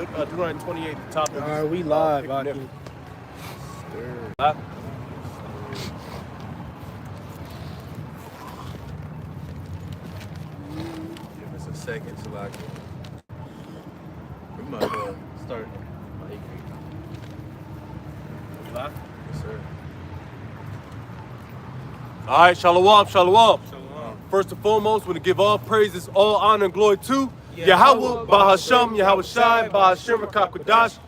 Deuteronomy 28, the top. All right, we live. Live? Give us a second so I can. We might as well start. Live? Yes, sir. All right, shalom, shalom. Shalom. First and foremost, we want to give all praises, all honor, and glory to Yahweh, Bahasham, Yahweh Shai, Bahasham, Rakakwadash.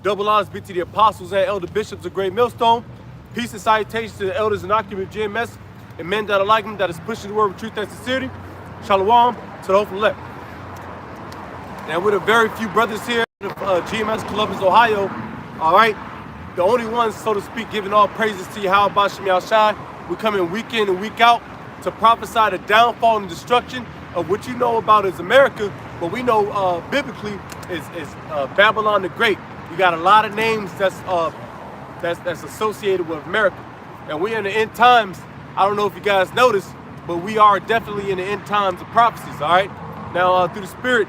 Double honors be to the apostles and elder bishops of Great Millstone. Peace and salutations to the elders and occupants of GMS and men that are like them, that is pushing the word with truth and sincerity. Shalom to the hopeful elect. Now, with a very few brothers here of Gms Columbus Ohio, all right, the only ones, so to speak, giving all praises to Yahweh, Bahasham, Yahweh Shai. We come in week and week out to prophesy the downfall and destruction of what you know about as America, but we know biblically is Babylon the Great. You got a lot of names that's associated with America, and we're in the end times. I don't know if you guys noticed, but we are definitely in the end times of prophecies. All right, now through the Spirit,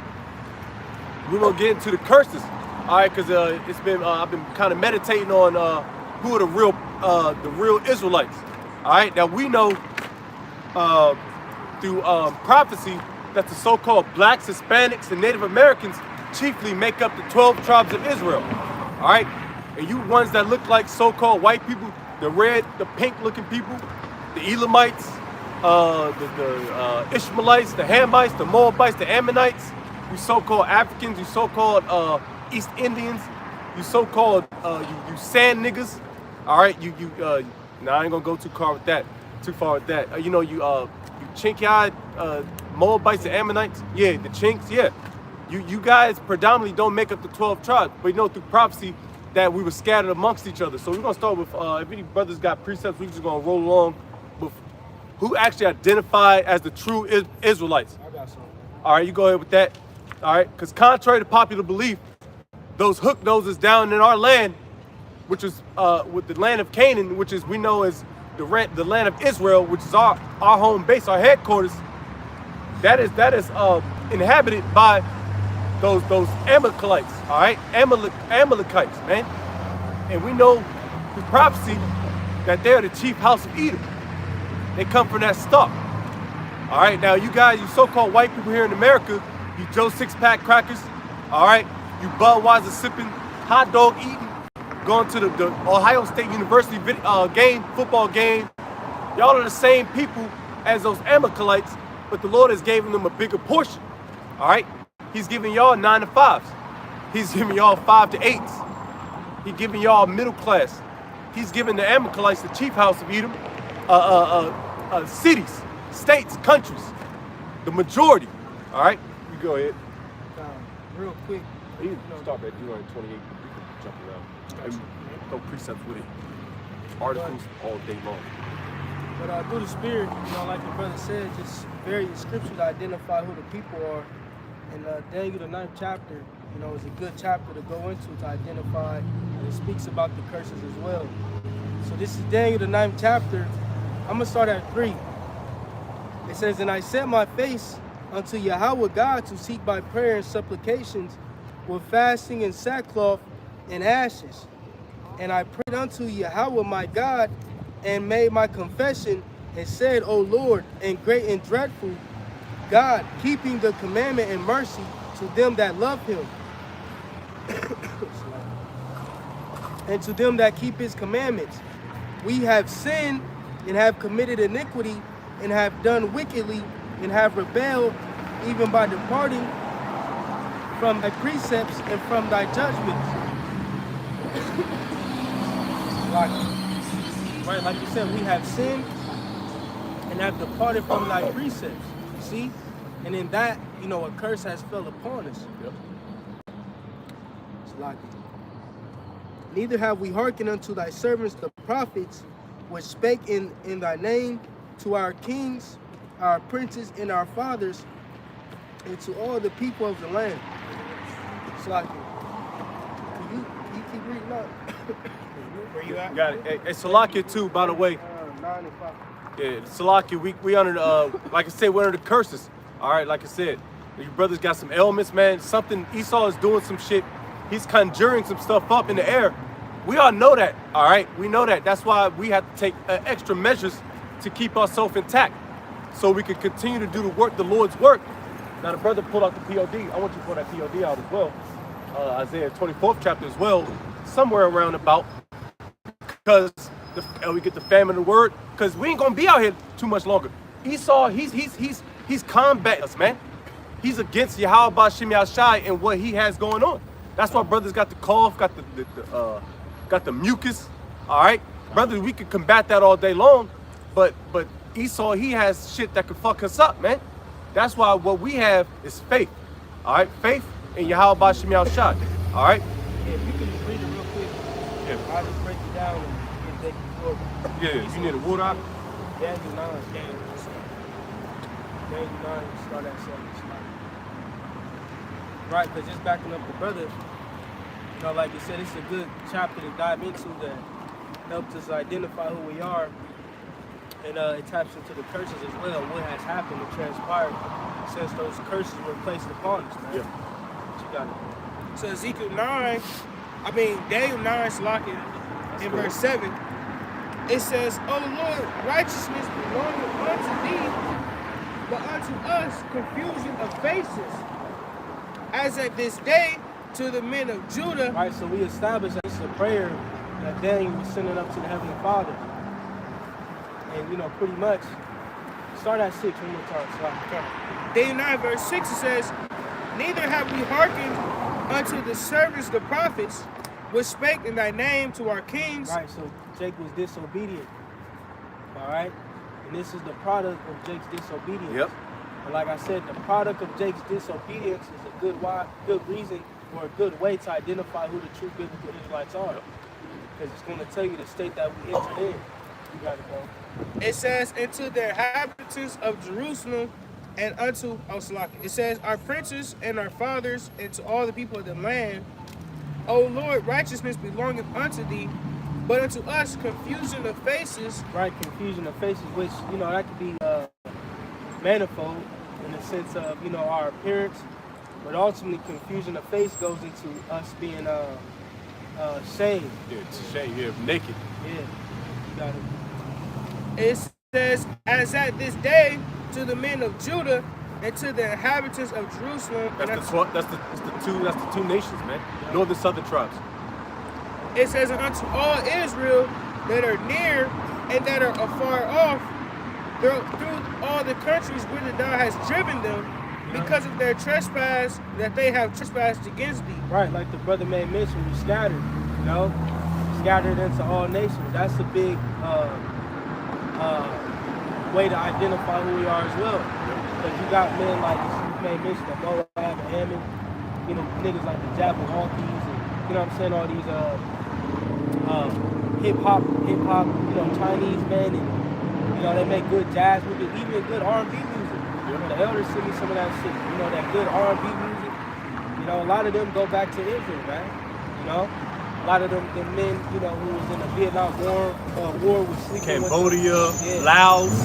we're gonna get into the curses. All right, because it's been I've been kind of meditating on who are the real Israelites. All right, now we know through prophecy that the so-called blacks, Hispanics, and Native Americans chiefly make up the 12 tribes of Israel. All right, and you ones that look like so-called white people, the red, the pink-looking people, the Elamites, the Ishmaelites, the Hamites, the Moabites, the Ammonites, you so-called Africans, you so-called East Indians, you so-called you sand niggas. All right, now I ain't gonna go too far with that. You chink-eyed Moabites and Ammonites. Yeah, the chinks. Yeah, you guys predominantly don't make up the 12 tribes, but you know through prophecy that we were scattered amongst each other. So we're gonna start with if any brothers got precepts, we're just gonna roll along with who actually identify as the true Israelites. I got some. All right, you go ahead with that. All right, because contrary to popular belief, those hook noses down in our land, which is with the land of Canaan, which is we know as the land of Israel, which is our home base, our headquarters. That is inhabited by those Amalekites, all right, Amalekites, man. And we know through prophecy that they're the chief house of Edom. They come from that stock. All right, now you guys, you so-called white people here in America, you Joe six-pack crackers, all right, you Budweiser sipping, hot dog eating, going to the Ohio State University football game. Y'all are the same people as those Amalekites, but the Lord has given them a bigger portion. All right, He's giving y'all 9 to 5s. He's giving y'all 5 to 8s. He's giving y'all middle class. He's giving the Amalekites the chief house of Edom, cities, states, countries, the majority. All right, you go ahead. Real quick. You can start at Deuteronomy 28. You can jump around. No precepts with it. Articles all day long. But through the Spirit, like the brother said, just various scriptures identify who the people are. And Daniel, the 9th chapter, is a good chapter to go into to identify, and it speaks about the curses as well. So this is Daniel, the 9th chapter. I'm going to start at 3. It says, "And I set my face unto Yahweh God to seek by prayer and supplications with fasting and sackcloth and ashes. And I prayed unto Yahweh my God and made my confession and said, O Lord, and great and dreadful God, keeping the commandment and mercy to them that love him, and to them that keep his commandments. We have sinned and have committed iniquity and have done wickedly and have rebelled, even by departing from thy precepts and from thy judgments." Right, like you said, we have sinned and have departed from thy precepts. See? And in that, a curse has fell upon us. Yep. It's like, "Neither have we hearkened unto thy servants the prophets, which spake in thy name to our kings, our princes, and our fathers, and to all the people of the land." It's like, you keep reading up. Where you at? Got it. Hey, Salakia too, by the way. 9 and 5. Yeah, Salakia, we under like I said, we're under the curses. All right, like I said, you brothers got some ailments, man. Esau is doing some shit he's conjuring some stuff up in the air. We all know that, all right? We know that. That's why we have to take extra measures to keep ourselves intact so we can continue to do the Lord's work. Now, the brother pulled out the POD. I want you to pull that POD out as well. Isaiah 24th chapter as well, somewhere around about, because we get the famine of the word, because we ain't going to be out here too much longer. Esau, he's combating us, man. He's against Yahweh Ba'Shem Yahshai and what he has going on. That's why brothers got the cough, got the mucus, all right? Brothers, we could combat that all day long, but Esau, he has shit that could fuck us up, man. That's why what we have is faith, all right? Faith in Yahweh Ba'Shem Yahshai, all right? Yeah, if you can just read it real quick, Yeah. I'll just break it down and take it forward. Yeah, you need a water out? Daniel 9, Daniel 9, start at 7. Right, because just backing up the brother, you know, like you said, it's a good chapter to dive into that helps us identify who we are, and it taps into the curses as well, what has happened and transpired since those curses were placed upon us, man. Yeah. What you got it? So Ezekiel 9, Daniel 9, Salaki, in verse 7, it says, O Lord, righteousness belongeth unto thee, but unto us confusion of faces, as at this day to the men of Judah. Right, so we established that this is a prayer that Daniel was sending up to the Heavenly Father. And, you know, pretty much, start at 6 one more time. So Daniel 9, verse 6, it says, Neither have we hearkened unto the servants, the prophets, which spake in thy name to our kings. Right, so Jake was disobedient. All right? And this is the product of Jake's disobedience. Yep. And like I said, the product of Jake's disobedience is a good reason or a good way to identify who the true biblical Israelites are. Because it's going to tell you the state that we entered in. You got to go. It says, and to the inhabitants of Jerusalem and unto Oslaki. It says, our princes and our fathers and to all the people of the land, O Lord, righteousness belongeth unto thee, but unto us confusion of faces. Right, confusion of faces, which, you know, that could be manifold in the sense of, you know, our appearance, but ultimately confusion of face goes into us being shamed. Yeah, it's shame. Yeah, naked. Yeah, you got it. It says, as at this day to the men of Judah and to the inhabitants of Jerusalem. That's the two nations, man. Yeah. Northern, southern tribes. It says, and unto all Israel that are near and that are afar off, through all the countries whither thou hast driven them, because of their trespass that they have trespassed against thee. Right, like the brother may mention, we scattered, you know, scattered into all nations. That's a big way to identify who we are as well. Because you got men like, you may mention the Moab and Ammon, you know, niggas like the Jabberwockies, and you know what I'm saying, all these hip-hop, you know, Chinese men, and you know, they make good jazz music, even good R&B music. You know, the elders send me some of that shit. You know, that good R&B music. You know, a lot of them go back to Israel, man. You know, a lot of them men, you know, who was in the Vietnam War was sleeping Cambodia, with Laos. Oh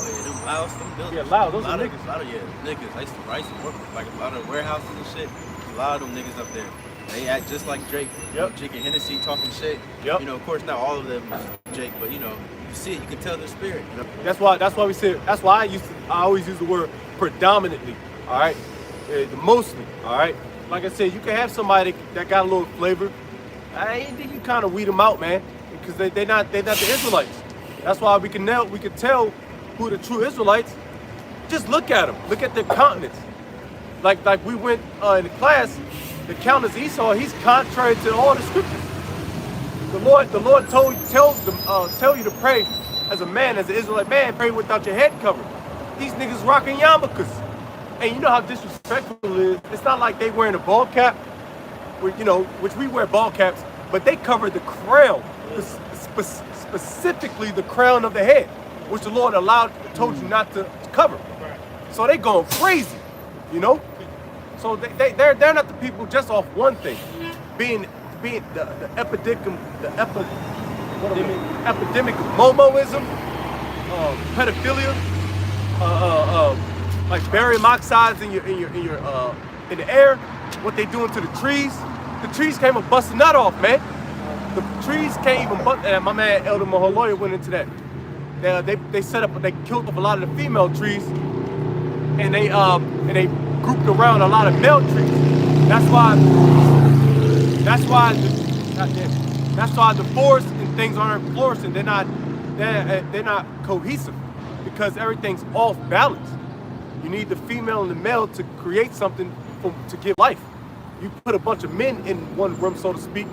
yeah, them Laos, them buildings. Yeah, Laos, those are niggas. A lot of niggas. I used to work with like a lot of warehouses and shit. A lot of them niggas up there. They act just like Drake. Yep. Drinking Hennessy, talking shit. Yep. You know, of course, not all of them is Jake, but you know, you see it, you can tell their spirit. You know? That's why we say. That's why I always use the word predominantly. All right, mostly. All right. Like I said, you can have somebody that got a little flavor. I think you kind of weed them out, man, because they're not the Israelites. That's why we can tell who the true Israelites. Just look at them. Look at their countenance. Like we went in the class. The countenance Esau, he's contrary to all the scriptures. The Lord tell you to pray as a man, as an Israelite man, pray without your head covered. These niggas rocking yarmulkes. And you know how disrespectful it is. It's not like they wearing a ball cap, which we wear ball caps, but they cover the crown, specifically the crown of the head, which the Lord told you not to cover. So they going crazy, you know? So they're not the people just off one thing, being the epidemic of momoism, pedophilia, like barium oxides in your in the air, what they doing to the trees came and bust a nut off, man. The trees can't even bust. My man Elder Maholoya went into that. They set up, they killed off a lot of the female trees, and they grouped around a lot of male trees. That's why the forests and things aren't flourishing. They're not cohesive because everything's off balance. You need the female and the male to create something to give life. You put a bunch of men in one room, so to speak,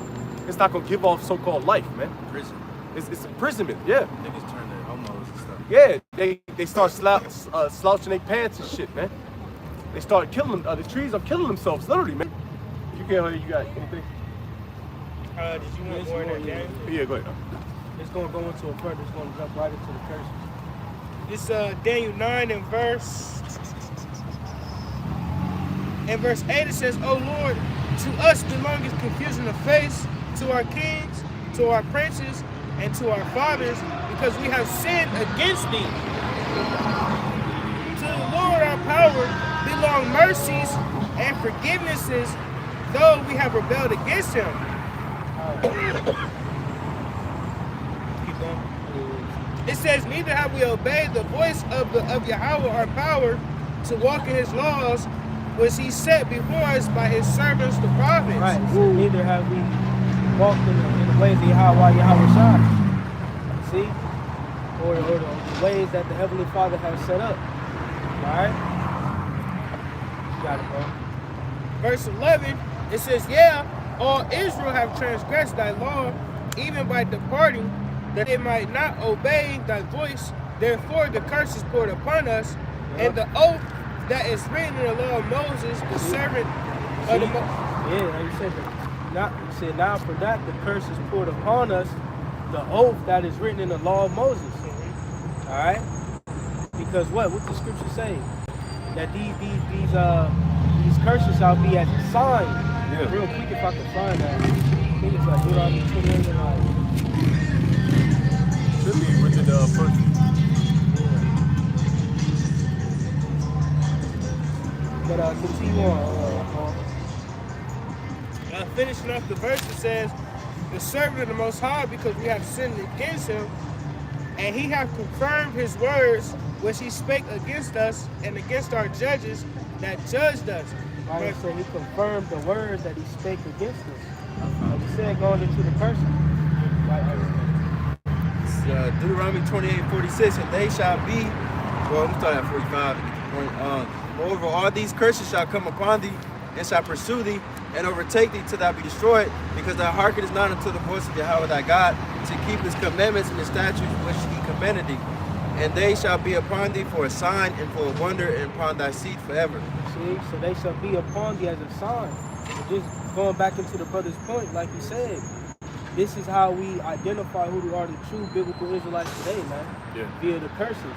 it's not gonna give off so-called life, man. Prison. It's imprisonment, yeah. Niggas turn to homos and stuff. Yeah, they start slouching their pants and shit, man. They start killing them. The trees are killing themselves, literally, man. You can't. You got anything? Did you want more in there, Daniel? Yeah, go ahead. It's going to go into a further. It's going to jump right into the curses. It's Daniel 9 and verse 8. It says, "O Lord, to us belongeth confusion of face, to our kings, to our princes, and to our fathers, because we have sinned against thee. To the Lord our power belong mercies and forgivenesses, though we have rebelled against him." Keep going. It says, "Neither have we obeyed the voice of Yahweh our power to walk in his laws, which he set before us by his servants the prophets." Right. So neither have we walked in the ways of Yahweh Shai. See? Or the ways that the Heavenly Father has set up. Alright? You got it, bro. Verse 11, it says, "Yeah, all Israel have transgressed thy law, even by departing, that it might not obey thy voice. Therefore the curse is poured upon us, and the oath that is written in the law of Moses, the servant of the Yeah, like you said that. You said now for that the curse is poured upon us, the oath that is written in the law of Moses. Alright? Because what the scripture say? That these curses shall be as a sign. Yeah. Real quick if I can find that. I think it's like Deuteronomy 28 and like. Should be within the first. But continue on. finishing off the verse, it says, "The servant of the Most High, because we have sinned against him, and he hath confirmed his words which he spake against us and against our judges that judged us." Right, so he confirmed the words that he spake against us. Like he said, going into the person. It's, Deuteronomy 28:46, and they shall be, well, I'm starting at 45. Moreover, all these curses shall come upon thee, and shall pursue thee, and overtake thee till thou be destroyed, because thou hearkenest not unto the voice of Yahweh thy God, to keep his commandments and his statutes which he commanded thee. And they shall be upon thee for a sign and for a wonder, and upon thy seed forever. See, so they shall be upon thee as a sign. So just going back into the brother's point, like he said, this is how we identify who are the true biblical Israelites today, man. Yeah. Via the curses.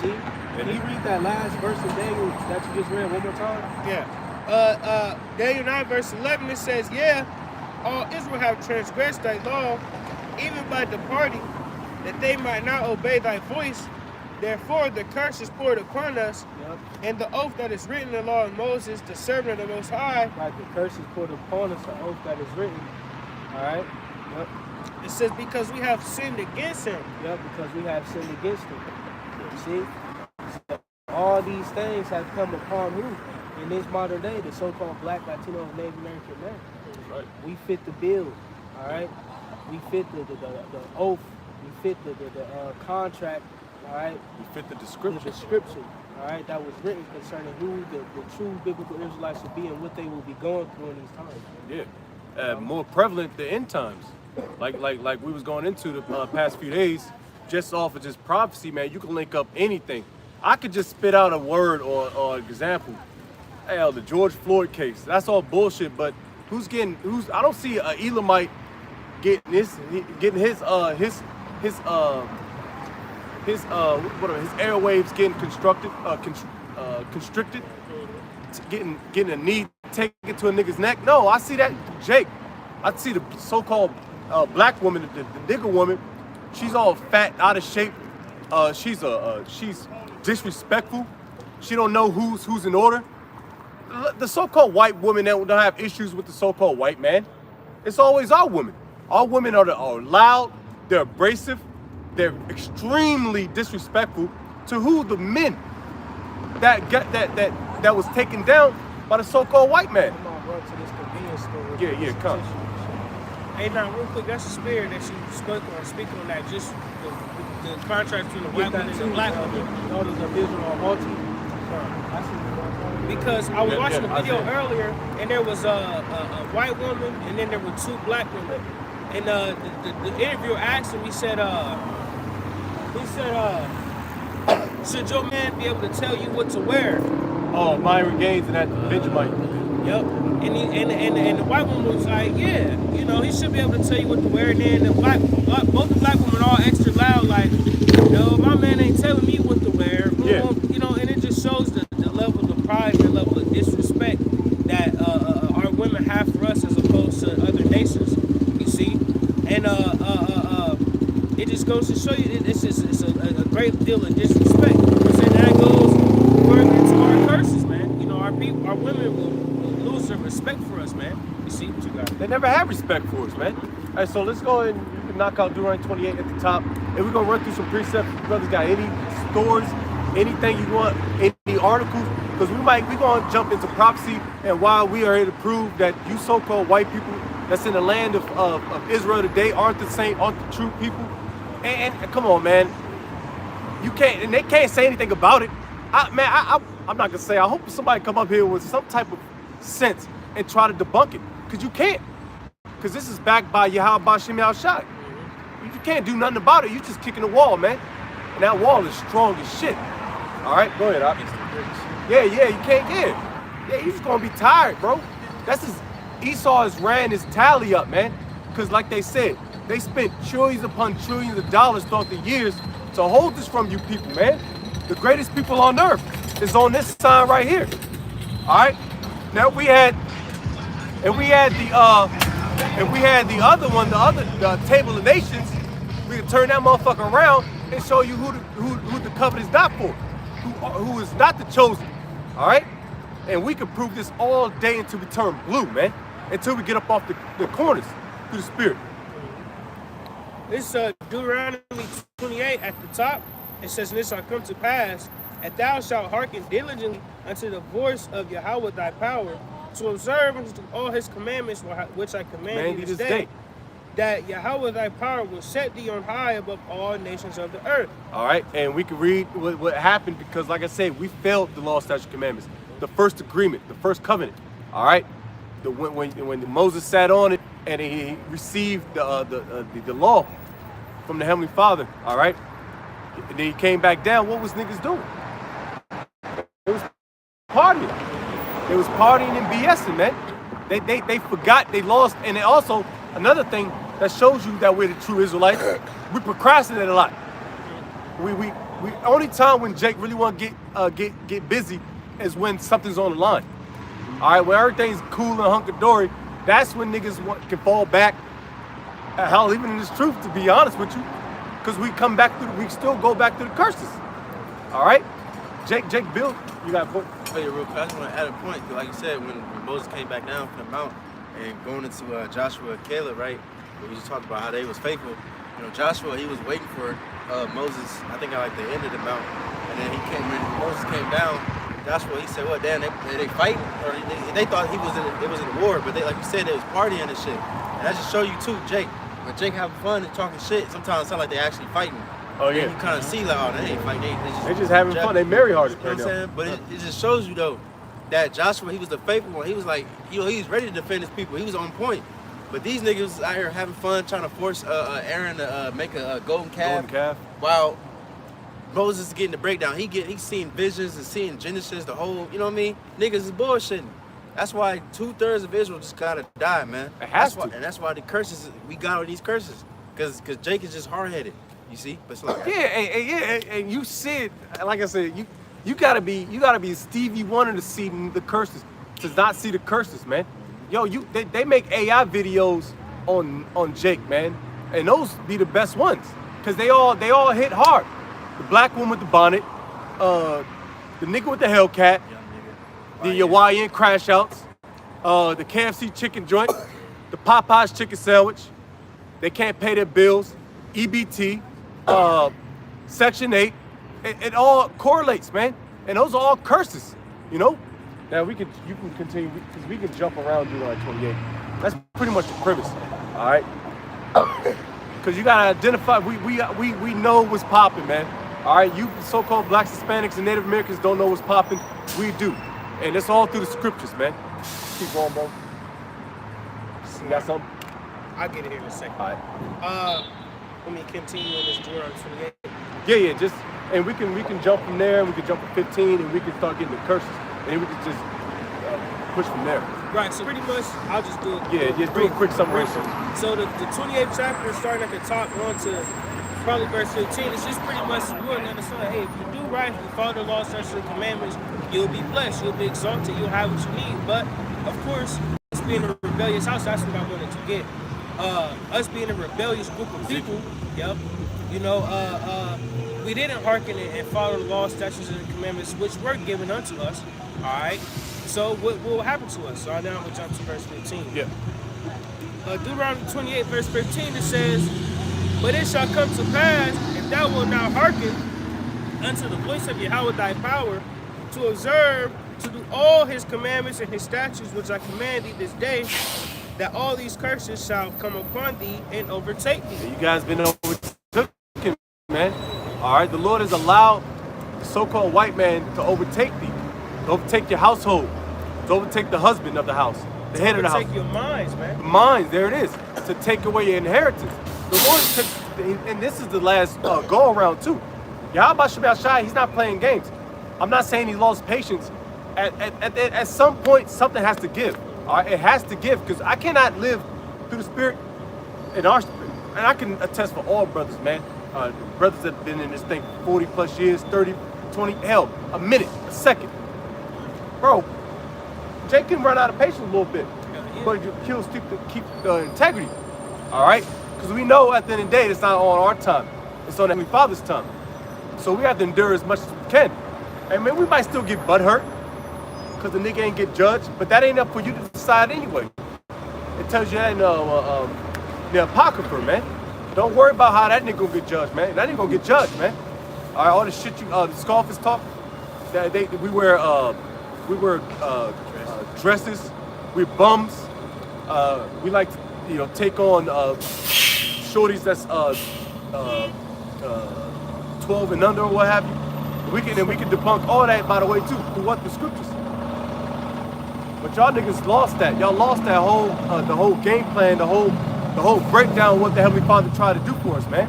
See? Can you read that last verse of Daniel that you just read one more time? Yeah. Daniel 9 verse 11, it says, "Yeah, all Israel have transgressed thy law, even by departing, that they might not obey thy voice. Therefore the curse is poured upon us, Yep. and the oath that is written in the law of Moses, the servant of the Most High." Right, the curse is poured upon us, the oath that is written. Alright? Yep. It says, "Because we have sinned against him." Yep, because we have sinned against him. See? So all these things have come upon who? In this modern day, the so-called Black, Latino, and Native American man. Right. We fit the bill, all right? We fit the oath. We fit the contract, all right? We fit the The description. description, all right, that was written concerning who the true biblical Israelites should be and what they will be going through in these times. Yeah. More prevalent the end times. Like we was going into the past few days, just off of just prophecy, man, you can link up anything. I could just spit out a word or an example. Hell, the George Floyd case, that's all bullshit, but I don't see a Elamite getting his airwaves getting constricted, getting a knee taken to a nigga's neck. No, I see that Jake. I see the so-called black woman, the nigger woman. She's all fat, out of shape. She's disrespectful. She don't know who's in order. the so-called white women that don't have issues with the so-called white man. It's always our women. Our women are loud, they're abrasive, they're extremely disrespectful to who the men that was taken down by the so-called white man. Come on, bro, to this convenience store. Yeah, come. Hey, now, real quick, that's the spirit that you spoke on. Speak on that. Just the contrast between the white woman and the black woman. Daughters of Israel are haughty. Because I was watching a video Isaiah. earlier, and there was a white woman, and then there were two black women. And the interviewer asked him, he said, should your man be able to tell you what to wear? Oh, Myron Gaines and that Benjamin. Yep. And the white woman was like, yeah, you know, he should be able to tell you what to wear. And then both the black women all extra loud, like, no, my man ain't telling me what to wear. Yeah. You know, and it just shows the level of pride and the level of disrespect that our women have for us as opposed to other nations. You see, and it just goes to show you it's a great deal of disrespect. And that goes further into our curses, man. You know, our women will lose their respect for us, man. You see what you got? They never had respect for us, man. All right, so let's go ahead and you can knock out Deuteronomy 28 at the top. And we're going to run through some precepts. If you brothers got any stories, anything you want, any articles, because we're going to jump into prophecy and why we are here to prove that you so-called white people that's in the land of Israel today aren't the true people. And come on, man. You can't, and they can't say anything about it. I'm not going to say, I hope somebody come up here with some type of sense and try to debunk it, because you can't. Because this is backed by Yahweh Bashim Al-Shai. You can't do nothing about it. You just kicking the wall, man. And that wall is strong as shit. All right, go ahead, Op. Yeah, you can't get it. Yeah, you just gonna be tired, bro. Esau has ran his tally up, man. Because like they said, they spent trillions upon trillions of dollars throughout the years to hold this from you people, man. The greatest people on earth is on this sign right here. All right. Now we had the other one, the Table of Nations. We can turn that motherfucker around and show you who the covenant is not for, who is not the chosen. All right. And we can prove this all day until we turn blue, man. Until we get up off the corners through the spirit. This Deuteronomy 28 at the top. It says, "And it shall come to pass, that thou shalt hearken diligently unto the voice of Yahweh thy power, to observe all his commandments which I command thee this day, that Yahweh thy power will set thee on high above all nations of the earth." All right, and we can read what happened because, like I said, we failed the law, statutes, commandments, the first agreement, the first covenant. All right, when Moses sat on it and he received the law from the Heavenly Father. All right, and then he came back down. What was niggas doing? It was partying. They was partying and BSing, man. They forgot, they lost, and also another thing that shows you that we're the true Israelites. We procrastinate a lot. We only time when Jake really want to get busy is when something's on the line. All right, when everything's cool and hunky-dory, that's when niggas can fall back. Hell, even in this truth, to be honest with you, because we still go back to the curses. All right, Jake, Bill, you got a point? Oh yeah, real quick. I just want to add a point. Like you said, when Moses came back down from the mount and going into Joshua and Caleb, right? We just talked about how they was faithful. You know, Joshua, he was waiting for Moses. I think at like the end of the mount, and then when Moses came down, Joshua, he said, "Well, damn, they fighting?" Or they thought it was in a war, but they, like you said, they was partying and shit. And that just show you too, Jake. When Jake having fun and talking shit, sometimes it sound like they actually fighting. Oh yeah. And you kind of see like, oh, they ain't fighting. They just having fun. They merry hearted. You know what I'm saying? But it just shows you though that Joshua, he was the faithful one. He was like, he was ready to defend his people. He was on point. But these niggas out here having fun, trying to force Aaron to make a golden calf. While Moses is getting the breakdown. He's seeing visions and seeing Genesis, the whole, you know what I mean? Niggas is bullshitting. That's why 2/3 of Israel just gotta die, man. It has to. And that's why the curses, we got all these curses. Cause Jake is just hard-headed. You see? But it's like, and you said, like I said, you gotta be Stevie Wonder to see the curses, to not see the curses, man. Yo, they make AI videos on Jake, man, and those be the best ones, cause they all hit hard. The black woman with the bonnet, the nigga with the Hellcat, the YN crash outs, the KFC chicken joint, the Popeyes chicken sandwich. They can't pay their bills, EBT, Section 8. It all correlates, man. And those are all curses, you know? Now you can continue, because we can jump around Deuteronomy 28. That's pretty much the premise, all right? Because you gotta identify, we know what's popping, man. All right, you so-called blacks, Hispanics, and Native Americans don't know what's popping. We do. And it's all through the scriptures, man. Keep going, bro. You got something? I'll get it here in a second. All right. Let me continue on this Deuteronomy 28. Yeah, just, and we can jump from there, and we can jump to 15, and we can start getting the curses. And then we can just push from there. Right, so pretty much, I'll just do it. Yeah, just do a quick summary. So the 28th chapter, starting at the top, going to probably verse 15, it's just pretty much you want to understand, hey, if you do right, if you follow the law, statutes, and commandments, you'll be blessed, you'll be exalted, you'll have what you need. But, of course, us being a rebellious house, that's what I wanted to get. Us being a rebellious group of people, yep, you know, we didn't hearken and follow the law, statutes, and commandments which were given unto us, all right? So what will happen to us? So now I'm going to jump to verse 15. Yeah. Deuteronomy 28, verse 15, it says, but it shall come to pass, if thou wilt not hearken unto the voice of Yahweh thy power, to observe, to do all his commandments and his statutes which I command thee this day, that all these curses shall come upon thee and overtake thee. You guys been overtaken, man. All right, the Lord has allowed the so-called white man to overtake thee, to overtake your household, to overtake the husband of the house, the head of the house. To overtake your minds, man. Minds, there it is, to take away your inheritance. The Lord took, and this is the last go around too. Yahweh Shabbat Shai, he's not playing games. I'm not saying he lost patience. At some point, something has to give. All right, it has to give, because I cannot live through the Spirit and our Spirit. And I can attest for all brothers, man. Brothers that have been in this thing 40 plus years, 30, 20, hell, a minute, a second. Bro, Jay can run out of patience a little bit, but you keep the integrity, all right? Because we know at the end of the day, it's not on our time. It's on the Heavenly Father's time. So we have to endure as much as we can. And man, we might still get butthurt because the nigga ain't get judged, but that ain't up for you to decide anyway. It tells you that in the Apocrypha, man. Don't worry about how that nigga gonna get judged, man. That nigga gonna get judged, man. All right, all the shit the scoffers talk, that we wear dresses, we're bums. We like to, take on shorties that's 12 and under or what have you. We can debunk all that, by the way, too, through what the scriptures. But y'all niggas lost that. Y'all lost that whole the whole game plan, the whole breakdown of what the Heavenly Father tried to do for us, man.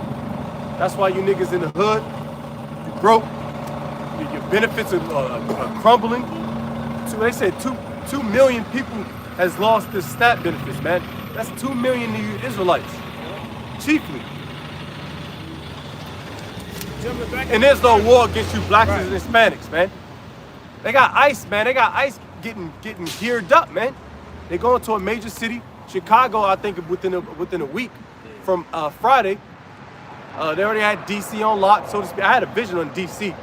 That's why you niggas in the hood, you broke, your benefits are crumbling. So they said 2 million people has lost their SNAP benefits, man. That's 2 million of you Israelites, chiefly. And there's no war against you blacks and Hispanics, man. They got ICE, man. They got ICE getting geared up, man. They going to a major city, Chicago. I think within a week from Friday. They already had DC on lock, so to speak. I had a vision on DC,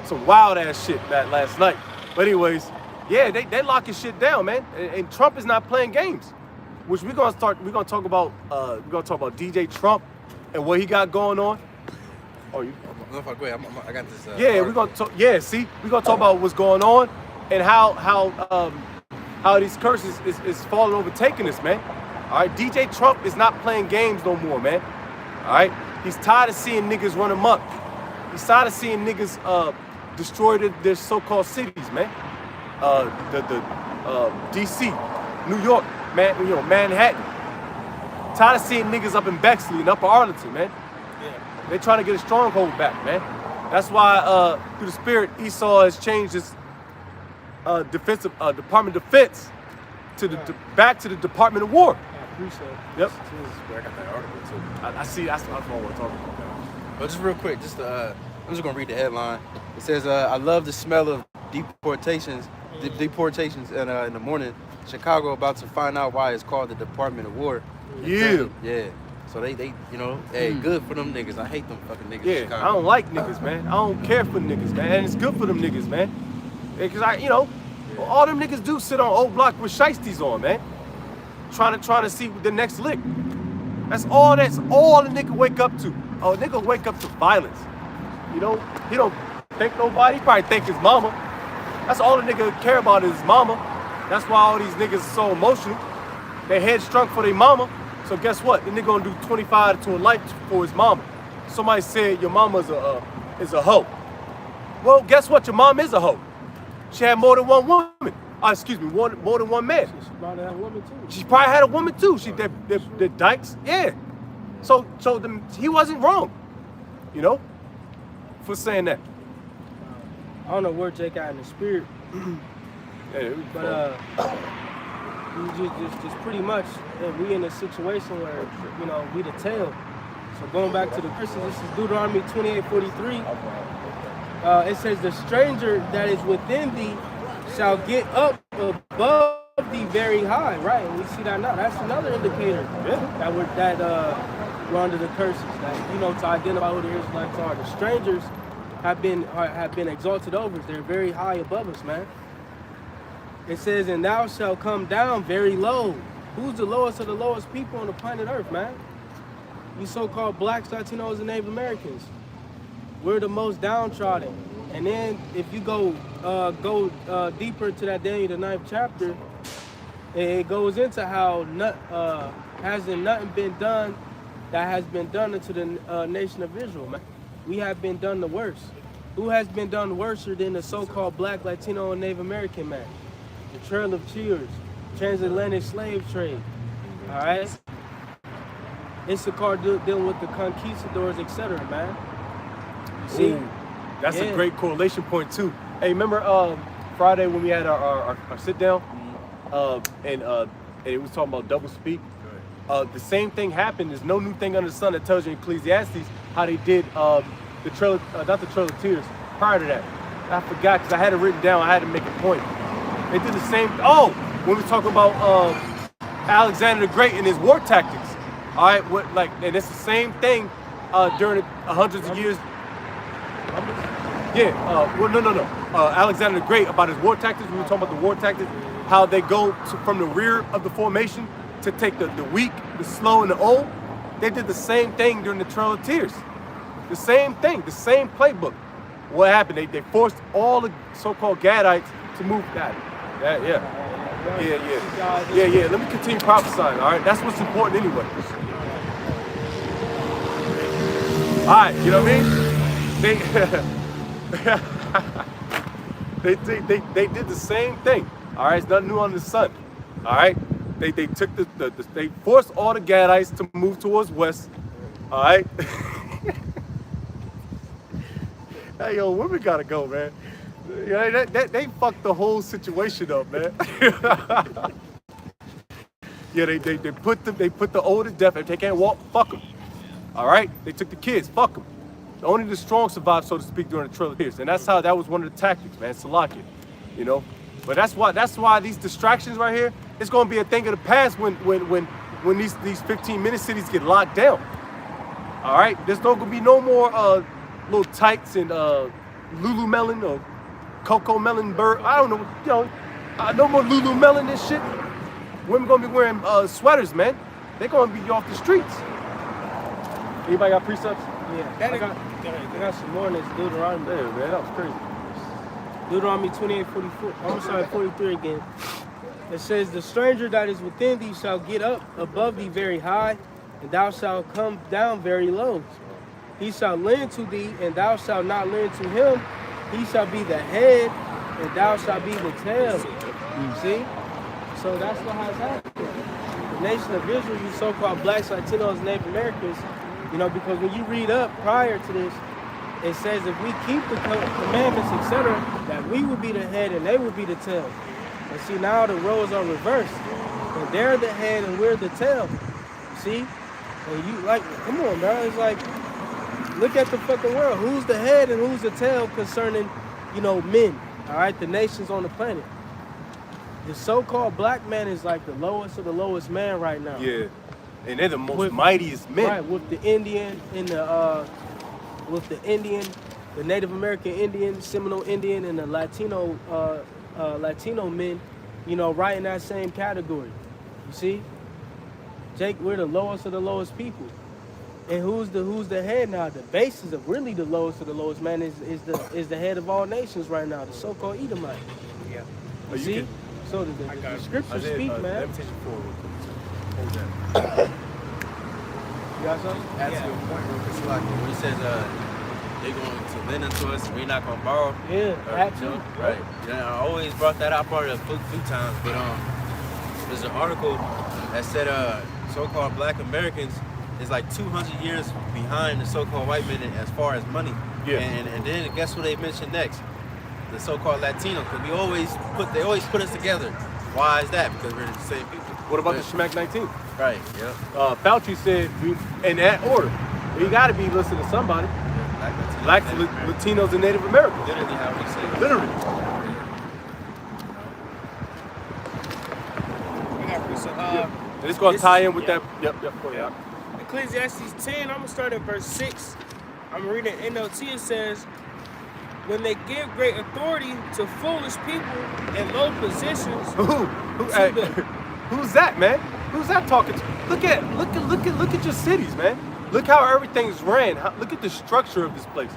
some wild ass shit that last night. But anyways, yeah, they locking shit down, man. And Trump is not playing games, which we're gonna talk about DJ Trump and what he got going on. Oh, you? No, if I go ahead, I got this. Yeah, we're gonna talk. Yeah, see, we're gonna talk about what's going on and how these curses is falling overtaking us, man. All right, DJ Trump is not playing games no more, man. All right, he's tired of seeing niggas run amok. He's tired of seeing niggas destroy their so-called cities, man. DC, New York, man, Manhattan. Tired of seeing niggas up in Bexley and Upper Arlington, man. They're trying to get a stronghold back, man. That's why, through the Spirit, Esau has changed his Department of Defense to back to the Department of War. I appreciate it. Yep. I got that article too. I see. That's what I want to talk about. But just real quick, I'm just gonna read the headline. It says, "I love the smell of deportations in the morning. Chicago about to find out why it's called the Department of War." Yeah. Yeah. So they hey, good for them niggas. I hate them fucking niggas. Yeah, in Chicago. I don't like niggas, man. I don't care for niggas, man. And it's good for them niggas, man. Because All them niggas do sit on old block with shiesties on, man. Trying to see the next lick. That's all the nigga wake up to. Oh, nigga wake up to violence. You know, he don't think nobody, he probably think his mama. That's all the nigga care about is his mama. That's why all these niggas are so emotional. They headstrong for their mama. So guess what? The nigga gonna do 25 to a life for his mama. Somebody said your mama is a hoe. Well, guess what? Your mom is a hoe. She had more than one woman. Excuse me, more than one man. She probably had a woman too. She probably had a woman too. The dykes, yeah. So he wasn't wrong, you know, for saying that. I don't know where Jake got in the spirit, Yeah, but just pretty much, we in a situation where, you know, we the tail. So going back to the Christians, this is Deuteronomy 28:43. It says, the stranger that is within thee shall get up above thee very high, right? And we see that now. That's another indicator that we're under the curses. That, you know, to identify who the Israelites are. The strangers have been exalted over us. They're very high above us, man. It says, and thou shalt come down very low. Who's the lowest of the lowest people on the planet Earth, man? You so-called blacks, Latinos, and Native Americans. We're the most downtrodden. And then if you go deeper into that Daniel the 9th chapter, it goes into how hasn't nothing been done that has been done unto the nation of Israel, man. We have been done the worst. Who has been done worse than the so-called black, Latino, and Native American man? The Trail of Tears, transatlantic slave trade, all right? Issachar dealing with the conquistadors, etc., man. See? Ooh, that's a great correlation point too. Hey, remember Friday when we had our sit down, and it was talking about double speak. The same thing happened. There's no new thing under the sun that tells you in Ecclesiastes how they did the trail, not the Trail of Tears. Prior to that, I forgot because I had it written down. I had to make a point. They did the same. Oh, when we talk about Alexander the Great and his war tactics. All right, and it's the same thing during the hundreds of years. Yeah, no. Alexander the Great, about his war tactics. We were talking about the war tactics, how they go from the rear of the formation to take the weak, the slow, and the old. They did the same thing during the Trail of Tears. The same thing, the same playbook. What happened? They forced all the so-called Gadites to move that. Yeah. Let me continue prophesying, all right? That's what's important anyway. All right, you know what I mean? They did the same thing. All right, it's nothing new under the sun. All right, they took they forced all the Gadites to move towards west. All right. Hey yo, where we gotta go, man? Yeah, they fucked the whole situation up, man. Yeah, they put the old to death. If they can't walk, fuck them. All right, they took the kids, fuck them. Only the strong survived, so to speak, during the Trail of Tears, and that was one of the tactics, man. Salakia, you know. But that's why these distractions right here, it's gonna be a thing of the past when these 15-minute cities get locked down. All right, there's not gonna be no more little tights and Lulumelon or Coco Melon bird. I don't know, you know, no more Lulumelon and shit. Women gonna be wearing sweaters, man. They're gonna be off the streets. Anybody got precepts? Yeah, I got some more in this Deuteronomy. Yeah, man, that was crazy. Deuteronomy 28:44. I'm sorry, 43 again. It says, the stranger that is within thee shall get up above thee very high, and thou shalt come down very low. He shall lend to thee, and thou shalt not lend to him. He shall be the head, and thou shalt be the tail. See? So that's what has happened. The nation of Israel, you so-called blacks, Latinos, and Native Americans, you know, because when you read up prior to this, it says if we keep the commandments, etc., that we will be the head and they will be the tail. And see, now the roles are reversed. And they're the head and we're the tail. See? And you, like, come on, bro. It's like, look at the fucking world. Who's the head and who's the tail concerning, you know, men, all right? The nations on the planet. The so-called black man is like the lowest of the lowest man right now. Yeah. And they're the most mightiest men. Right, with the Indian and the Native American Indian, Seminole Indian, and the Latino Latino men, you know, right in that same category. You see, Jake, we're the lowest of the lowest people. And who's the head now? The basis of really the lowest of the lowest man is the head of all nations right now, the so-called Edomite. Yeah. You see? So the scriptures speak, man. Let me take you forward real quick. Hold that. You got something? That's a good point, real quick. Like when he says they're going to lend unto us and we're not going to borrow. Yeah, that too. Right. Yeah, I always brought that out part of the book a few times, but there's an article that said so-called Black Americans is like 200 years behind the so-called white men as far as money. Yeah. And then guess what they mentioned next? The so-called Latino, because they always put us together. Why is that? Because we're the same people. What about the Shemek 19? Right. Yep. Fauci said, in that order, we got to be listening to somebody. Black Latinos, and Native Americans. Literally how we say it. Literally. I got so, And it's going to tie in with that. Yep. Go ahead. Ecclesiastes 10, I'm going to start at verse 6. I'm reading NLT. It says, when they give great authority to foolish people in low positions. Hey, who's that, man? Who's that talking to? Look at your cities, man. Look how everything's ran. Look at the structure of this place.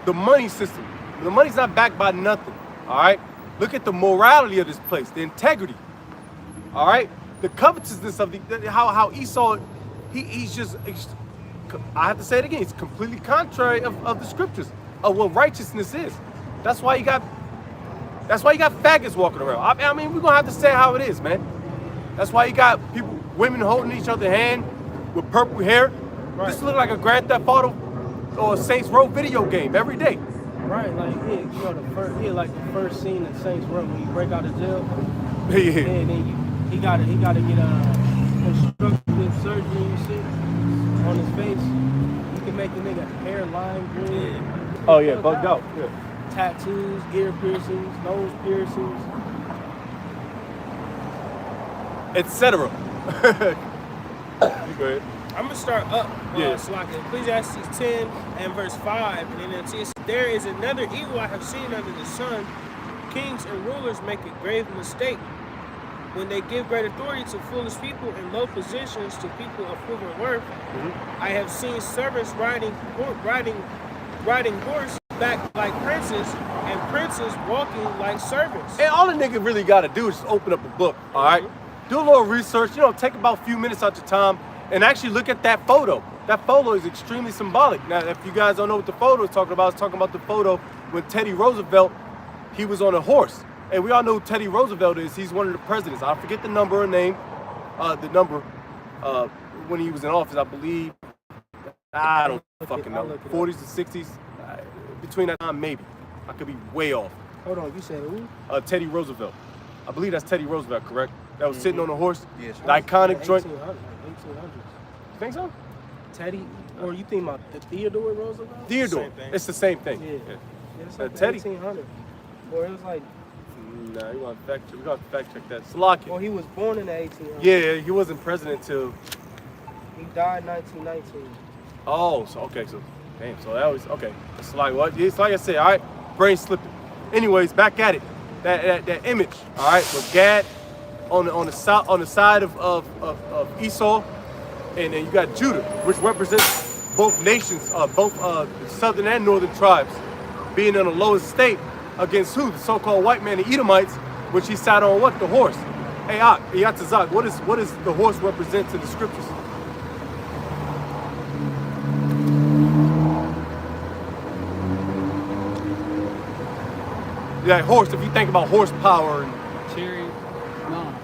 The money system. The money's not backed by nothing. All right. Look at the morality of this place, the integrity. All right. The covetousness of how Esau, he's I have to say it again. It's completely contrary of the scriptures of what righteousness is. That's why you got faggots walking around. I mean, we're gonna have to say how it is, man. That's why you got women holding each other's hand with purple hair. Right. This look like a Grand Theft Auto or a Saints Row video game every day. Right, like you know the first scene in Saints Row when you break out of jail. Yeah. And then he gotta get constructive surgery and shit on his face. You can make the nigga hairline green. Oh yeah, bugged out. Yeah. Tattoos, ear piercings, nose piercings. Etc. Go ahead. I'm going to start up, Yeah. Ecclesiastes 10 and verse 5. And then it says, there is another evil I have seen under the sun. Kings and rulers make a grave mistake when they give great authority to foolish people in low positions to people of proven worth. Mm-hmm. I have seen servants riding horse back like princes and princes walking like servants. And all a nigga really gotta do is just open up a book, all right? Do a little research, take about a few minutes out your time and actually look at that photo. That photo is extremely symbolic. Now, if you guys don't know what the photo is talking about, it's talking about the photo when Teddy Roosevelt, he was on a horse. And we all know who Teddy Roosevelt is. He's one of the presidents. I forget the number or name, when he was in office, I believe. I don't fucking know. 40s to 60s. Between that time, maybe. I could be way off. Hold on, you said who? Teddy Roosevelt. I believe that's Teddy Roosevelt, correct? That was sitting on a horse. Yes. The iconic joint. 1800s. You think so? Teddy, or you think about the Theodore Roosevelt? Theodore. Same thing. It's the same thing. Yeah. It's like Teddy. 1800. Or it was like, Nah, we got to fact check that. Slocky. well, he was born in the 1800s. Yeah, he wasn't president till. He died in 1919. Oh, so okay, so damn, so that was okay. It's like what? It's like I said, all right, brain slipping. Anyways, back at it. That image, all right, with Gad on the side of Esau, and then you got Judah, which represents both nations, both the southern and northern tribes, being in the lowest state against who? The so-called white man, the Edomites, which he sat on what? The horse. Hey, Yatazak, what does the horse represent in the scriptures? Yeah, horse, if you think about horsepower and Chariot, no.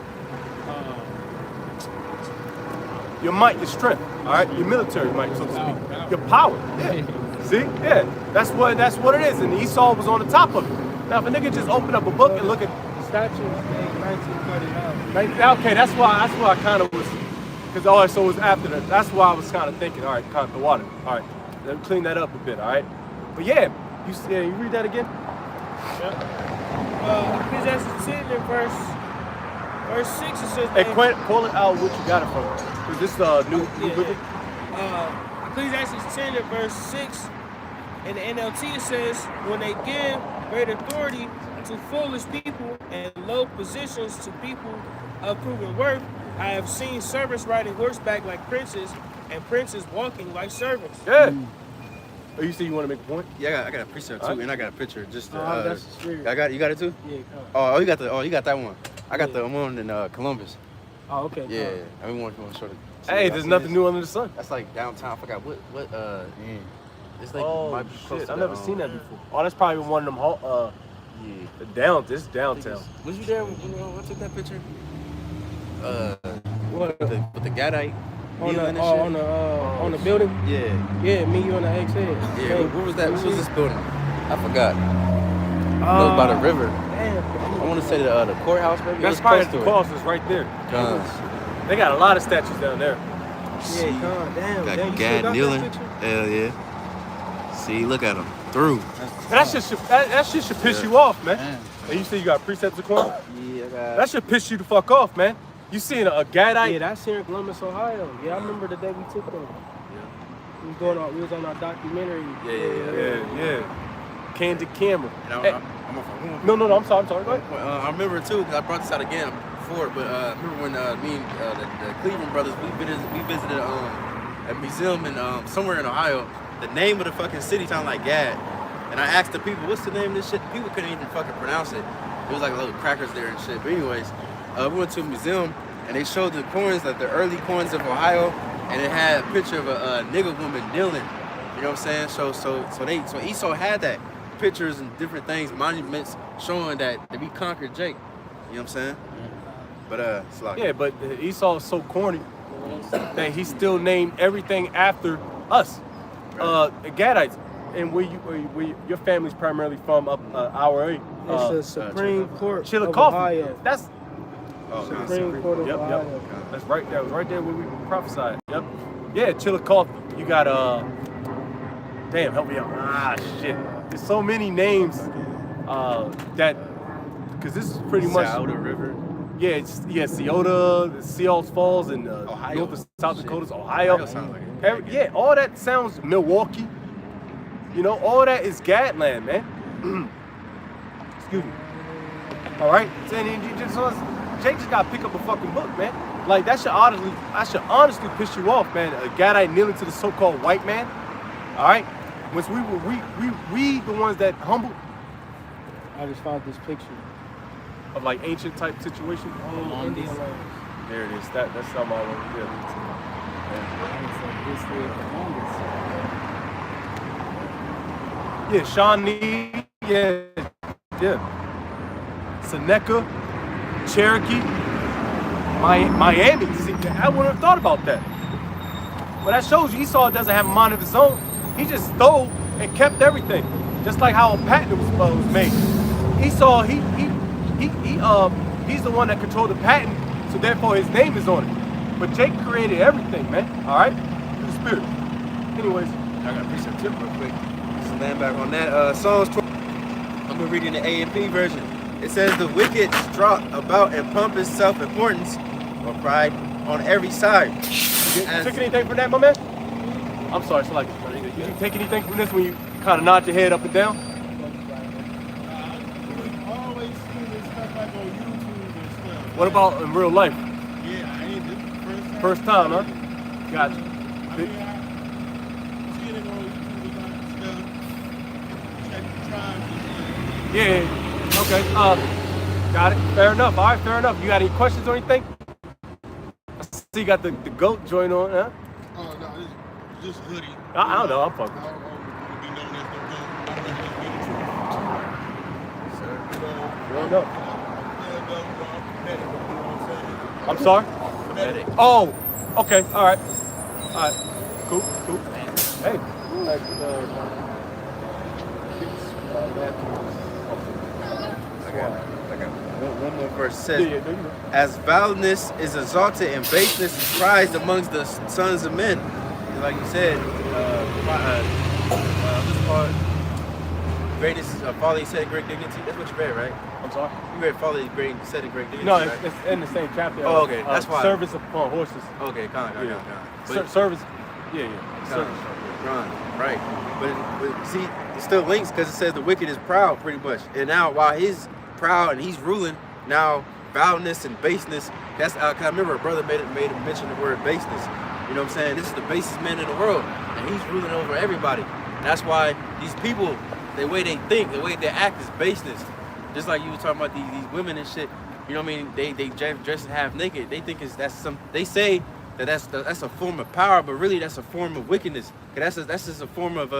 your might, your strength, all right? Your military might, so to speak. Power. Your power, yeah. See? Yeah, that's what it is, and Esau was on the top of it. Now, if a nigga just open up a book and look at... The statue was made 1939. Okay, that's why I kind of was... Because, all right, so it was after that. That's why I was kind of thinking, all right, kind of the water. All right, let me clean that up a bit, all right? But yeah, you read that again? Ecclesiastes 10 and verse 6, it says... Hey, call it out what you got it from. Because this is new book. Ecclesiastes 10 and verse 6, in the NLT it says, when they give great authority to foolish people and low positions to people of proven worth. I have seen servants riding horseback like princes, and princes walking like servants. Yeah. Oh, you say you want to make a point? Yeah, I got a precept too, and I got a picture. Just to, That's the spirit. you got it too? Yeah, come. Oh, you got that one. I got the one in Columbus. Oh, okay. Yeah, I mean, want to show the. Hey, there's nothing new under the sun. That's like downtown. I forgot what. It's like Oh might be close shit! to I've the, never seen that before. Oh, that's probably one of them. This downtown. Was you there when I took that picture? What? With the Gadite. On kneeling the and shit? on the building? Yeah. Yeah, me, you, and the ex-head. Yeah. What was that? What was this building? I forgot. It was by the river. Damn. I want to say the courthouse, maybe. That's It was probably close the to cross is right there. They got a lot of statues down there. Yeah, God, damn. Got Damn, you still Gad got kneeling. that picture? Hell yeah. See, look at him. Through. That shit should piss you off, man. And you say you got precepts of Quan? Yeah, I got. That should piss you the fuck off, man. You seen a Gadite? Yeah, that's here in Columbus, Ohio. Yeah, I remember the day we took them. We was on our documentary. Yeah. Candid camera. And Hey, I'm off. no, I'm sorry. Go ahead. I remember too, because I brought this out again before, but I remember when me and the Cleveland brothers, we visited a museum in somewhere in Ohio. The name of the fucking city sounded like Gad. And I asked the people, what's the name of this shit? People couldn't even fucking pronounce it. It was like little crackers there and shit. But anyways, we went to a museum and they showed the coins, like the early coins of Ohio, and it had a picture of a nigga woman kneeling. You know what I'm saying? So Esau had that. Pictures and different things, monuments showing that we conquered Jake. You know what I'm saying? But it's like Yeah, but Esau is so corny that he still named everything after us, Gadites. And where your family's primarily from, up our way. It's the Supreme Court of Chillicothe. Ohio. That's Supreme Court of Ohio. That's right. That was right there where we prophesied. Yep. Yeah, Chillicothe. You got damn, help me out. Shit. There's so many names that, because this is pretty much Scioto River. Yeah, Scioto, the Seals Falls, and Ohio. North and South Dakotas, Ohio. Ohio sounds like it. Yeah, all that sounds Milwaukee. You know, all that is Gadland, man. Excuse me. All right, Jake just gotta pick up a fucking book, man. Like that should honestly piss you off, man. A Gadite kneeling to the so-called white man. All right, once we the ones that humbled I just found this picture. of like ancient type situation. On Indian lands. There it is. That's something all over here. It's the Columbus. Yeah, Shawnee. Yeah. Seneca, Cherokee, Miami. See, I wouldn't have thought about that. But that shows you Esau doesn't have a mind of his own. He just stole and kept everything, just like how a patent was made. Esau, he's the one that controlled the patent, so therefore his name is on it. But Jake created everything, man. All right, through the spirit. Anyways, I got a precept tip real quick. Stand back on that. Psalms 12. I'm gonna read in the A&P version. It says the wicked strut about and pompous self-importance or pride on every side. you took anything from that, my man? I'm sorry, so like, did you take anything from this when you kind of nod your head up and down? Always see this stuff like on YouTube and stuff. What about in real life? Yeah, I ain't this is the First first time. time, huh? Gotcha. I mean, I see it on YouTube and stuff. Check the tribes and stuff. Yeah. Okay. Got it. Fair enough. All right. Fair enough. You got any questions or anything? I see you got the goat joint on, huh? Oh no, this hoodie. I don't know. I'm fucking. I don't want to be known as the goat. I'm just being the truth. Fair enough. I'm I'm sorry. Medic. Oh. Okay. All right. All right. Cool. Hey. I got one more verse. It says, Yeah, there you go. as vileness is exalted and baseness is prized amongst the sons of men. Like you said, this part, greatest folly said great dignity. That's what you read, right? I'm sorry. You read folly great said great dignity. No, right? it's in the same chapter. Oh, okay. That's why. Service upon horses. Okay, kind of. Service. Yeah. Kinda. Service. right? But see, it still links because it says the wicked is proud, pretty much. And now while he's proud and he's ruling, now foulness and baseness. That's cause I remember a brother made him mention the word baseness. You know what I'm saying? This is the basest man in the world, and he's ruling over everybody. And that's why these people, the way they think, the way they act is baseness. Just like you were talking about these women and shit. You know what I mean? They dress half naked. They think they say that that's a form of power, but really that's a form of wickedness. Cause that's just a form of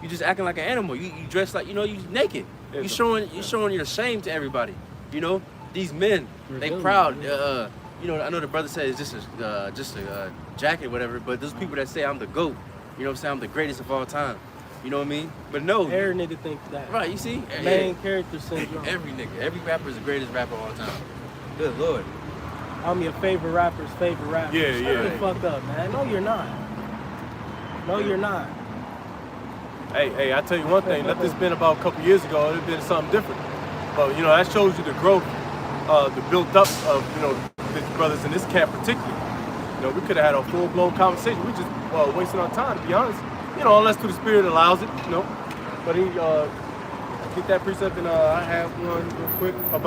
you just acting like an animal. You dress like, you know, you naked. You showing your shame to everybody. You know, these men, they proud. You know, I know the brother said it's just a jacket, whatever. But those people that say I'm the GOAT, you know what I'm saying? I'm the greatest of all time. You know what I mean? But no. Every nigga thinks that. Right, you see? Main character syndrome. Every nigga. Every rapper is the greatest rapper of all time. Good Lord. I'm your favorite rapper's favorite rapper. Yeah, Shut yeah. the fuck up, man. No, you're not. No, you're not. Hey, I tell you one thing. Let this been about a couple years ago, it'd been something different. But you know, that shows you the growth, the built up of, you know, these brothers in this camp particularly. You know, we could have had a full-blown conversation. We just wasting our time, to be honest. You know, unless the Spirit allows it, you know. But he get that precept, and I have one real quick about